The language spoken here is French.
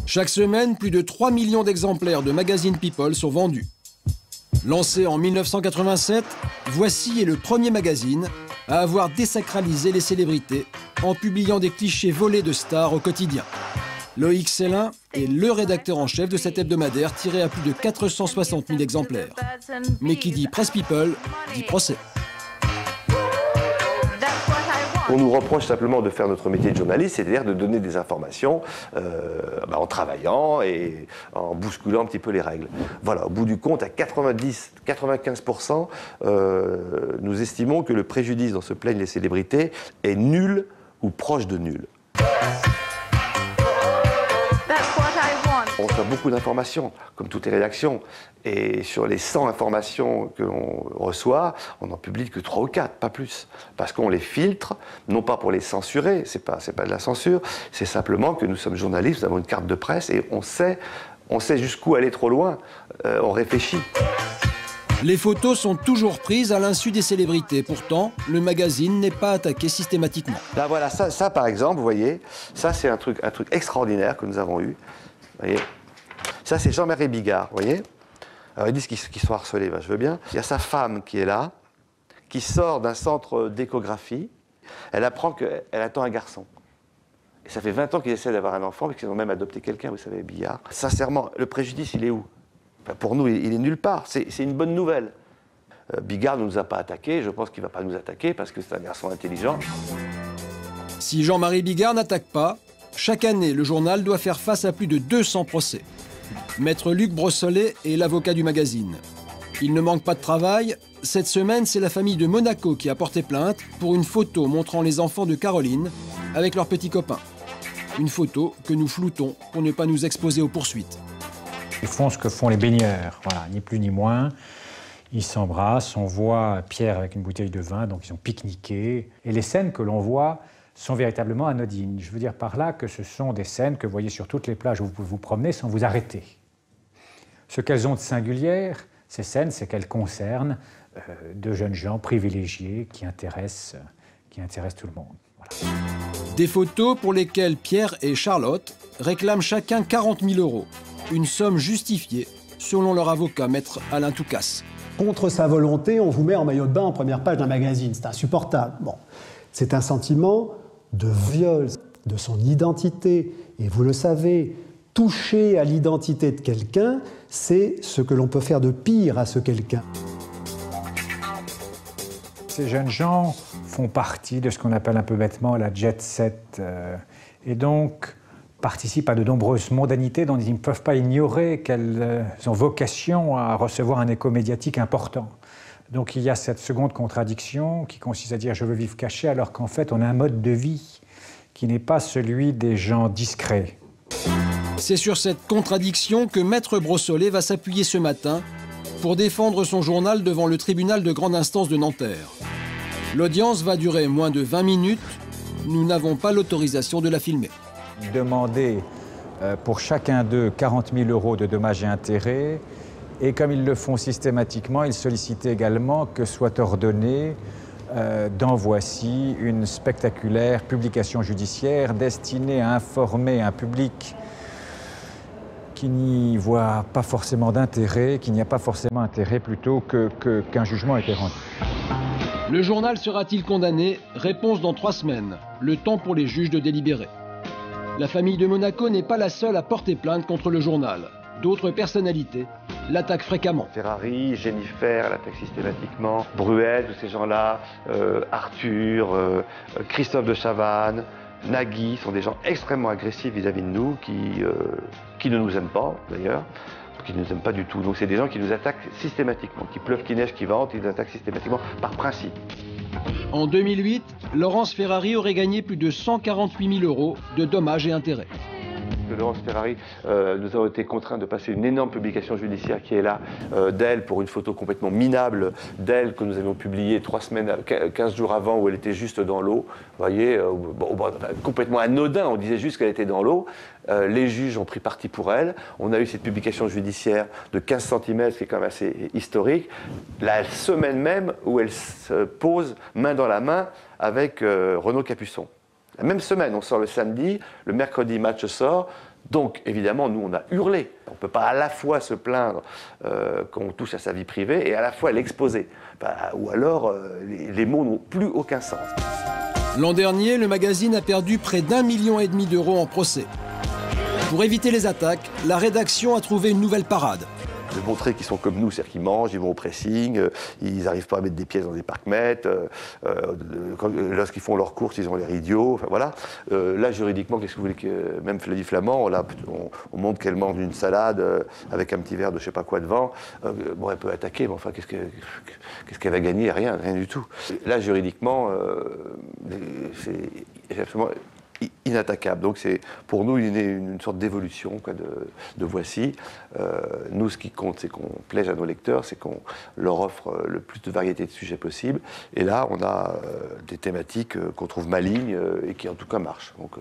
Chaque semaine, plus de 3 millions d'exemplaires de magazine People sont vendus. Lancé en 1987, Voici est le premier magazine à avoir désacralisé les célébrités en publiant des clichés volés de stars au quotidien. Loïc Cellin est le rédacteur en chef de cet hebdomadaire tiré à plus de 460 000 exemplaires. Mais qui dit Presse People, dit procès. On nous reproche simplement de faire notre métier de journaliste, c'est-à-dire de donner des informations en travaillant et en bousculant un petit peu les règles. Voilà, au bout du compte, à 90-95%, nous estimons que le préjudice dont se plaignent les célébrités est nul ou proche de nul. On reçoit beaucoup d'informations, comme toutes les rédactions. Et sur les 100 informations que l'on reçoit, on n'en publie que 3 ou 4, pas plus. Parce qu'on les filtre, non pas pour les censurer, c'est pas de la censure, c'est simplement que nous sommes journalistes, nous avons une carte de presse et on sait jusqu'où aller trop loin, on réfléchit. Les photos sont toujours prises à l'insu des célébrités. Pourtant, le magazine n'est pas attaqué systématiquement. Là voilà, ça par exemple, vous voyez, ça c'est un truc extraordinaire que nous avons eu. Vous voyez, ça c'est Jean-Marie Bigard, vous voyez. Alors ils disent qu'ils sont harcelés, ben, je veux bien. Il y a sa femme qui est là, qui sort d'un centre d'échographie. Elle apprend qu'elle attend un garçon. Et ça fait 20 ans qu'ils essaient d'avoir un enfant, parce qu'ils ont même adopté quelqu'un, vous savez, Bigard. Sincèrement, le préjudice, il est où? Enfin, pour nous, il est nulle part. C'est une bonne nouvelle. Bigard ne nous a pas attaqués, je pense qu'il ne va pas nous attaquer, parce que c'est un garçon intelligent. Si Jean-Marie Bigard n'attaque pas, chaque année, le journal doit faire face à plus de 200 procès. Maître Luc Brossolet est l'avocat du magazine. Il ne manque pas de travail. Cette semaine, c'est la famille de Monaco qui a porté plainte pour une photo montrant les enfants de Caroline avec leurs petits copains. Une photo que nous floutons pour ne pas nous exposer aux poursuites. Ils font ce que font les baigneurs, voilà, ni plus ni moins. Ils s'embrassent, on voit Pierre avec une bouteille de vin, donc ils ont pique-niqué. Et les scènes que l'on voit sont véritablement anodines. Je veux dire par là que ce sont des scènes que vous voyez sur toutes les plages où vous pouvez vous promener sans vous arrêter. Ce qu'elles ont de singulière, ces scènes, c'est qu'elles concernent de jeunes gens privilégiés qui intéressent tout le monde. Voilà. Des photos pour lesquelles Pierre et Charlotte réclament chacun 40 000 €. Une somme justifiée, selon leur avocat, maître Alain Toucasse. Contre sa volonté, on vous met en maillot de bain en première page d'un magazine. C'est insupportable. Bon. C'est un sentiment de viol de son identité. Et vous le savez, toucher à l'identité de quelqu'un, c'est ce que l'on peut faire de pire à ce quelqu'un. Ces jeunes gens font partie de ce qu'on appelle un peu bêtement la jet set. Et donc participent à de nombreuses mondanités dont ils ne peuvent pas ignorer qu'elles ont vocation à recevoir un écho médiatique important. Donc il y a cette seconde contradiction qui consiste à dire « je veux vivre caché » alors qu'en fait on a un mode de vie qui n'est pas celui des gens discrets. C'est sur cette contradiction que Maître Brossolet va s'appuyer ce matin pour défendre son journal devant le tribunal de grande instance de Nanterre. L'audience va durer moins de 20 minutes. Nous n'avons pas l'autorisation de la filmer. Demander pour chacun d'eux 40 000 € de dommages et intérêts. Et comme ils le font systématiquement, ils sollicitent également que soit ordonnée dans Voici une spectaculaire publication judiciaire destinée à informer un public qui n'y voit pas forcément d'intérêt, qui n'y a pas forcément intérêt plutôt qu'un jugement ait été rendu. Le journal sera-t-il condamné? Réponse dans 3 semaines. Le temps pour les juges de délibérer. La famille de Monaco n'est pas la seule à porter plainte contre le journal. D'autres personnalités l'attaquent fréquemment. Ferrari, Jennifer l'attaque systématiquement, Bruel, tous ces gens-là, Arthur, Christophe de Chavannes, Nagui, sont des gens extrêmement agressifs vis-à-vis de nous, qui ne nous aiment pas d'ailleurs, qui ne nous aiment pas du tout. Donc c'est des gens qui nous attaquent systématiquement, qui pleuve, qui neige, qui vente, ils nous attaquent systématiquement par principe. En 2008, Laurence Ferrari aurait gagné plus de 148 000 € de dommages et intérêts. Laurence Ferrari, nous avons été contraints de passer une énorme publication judiciaire qui est là, d'elle pour une photo complètement minable, d'elle que nous avions publiée 15 jours avant où elle était juste dans l'eau. Vous voyez, complètement anodin, on disait juste qu'elle était dans l'eau. Les juges ont pris parti pour elle. On a eu cette publication judiciaire de 15 cm, ce qui est quand même assez historique, la semaine même où elle se pose main dans la main avec Renaud Capuçon. La même semaine, on sort le samedi, le mercredi, match sort. Donc, évidemment, nous, on a hurlé. On ne peut pas à la fois se plaindre qu'on touche à sa vie privée et à la fois l'exposer. Ou alors, les mots n'ont plus aucun sens. L'an dernier, le magazine a perdu près d'1,5 million d'euros en procès. Pour éviter les attaques, la rédaction a trouvé une nouvelle parade. De montrer qu'ils sont comme nous, c'est-à-dire qu'ils mangent, ils vont au pressing, ils n'arrivent pas à mettre des pièces dans des parcs-mètres, lorsqu'ils font leurs courses, ils ont l'air idiots, enfin voilà. Là, juridiquement, qu'est-ce que vous voulez que... Même Flavie Flament, on montre qu'elle mange une salade avec un petit verre de je sais pas quoi devant. Bon, elle peut attaquer, mais enfin, qu'est-ce qu'elle va gagner? Rien du tout. Là, juridiquement, c'est absolument inattaquable. Donc c'est pour nous une sorte d'évolution de Voici. Nous, ce qui compte, c'est qu'on plaise à nos lecteurs, c'est qu'on leur offre le plus de variété de sujets possible. Et là, on a des thématiques qu'on trouve malignes et qui en tout cas marchent. Donc,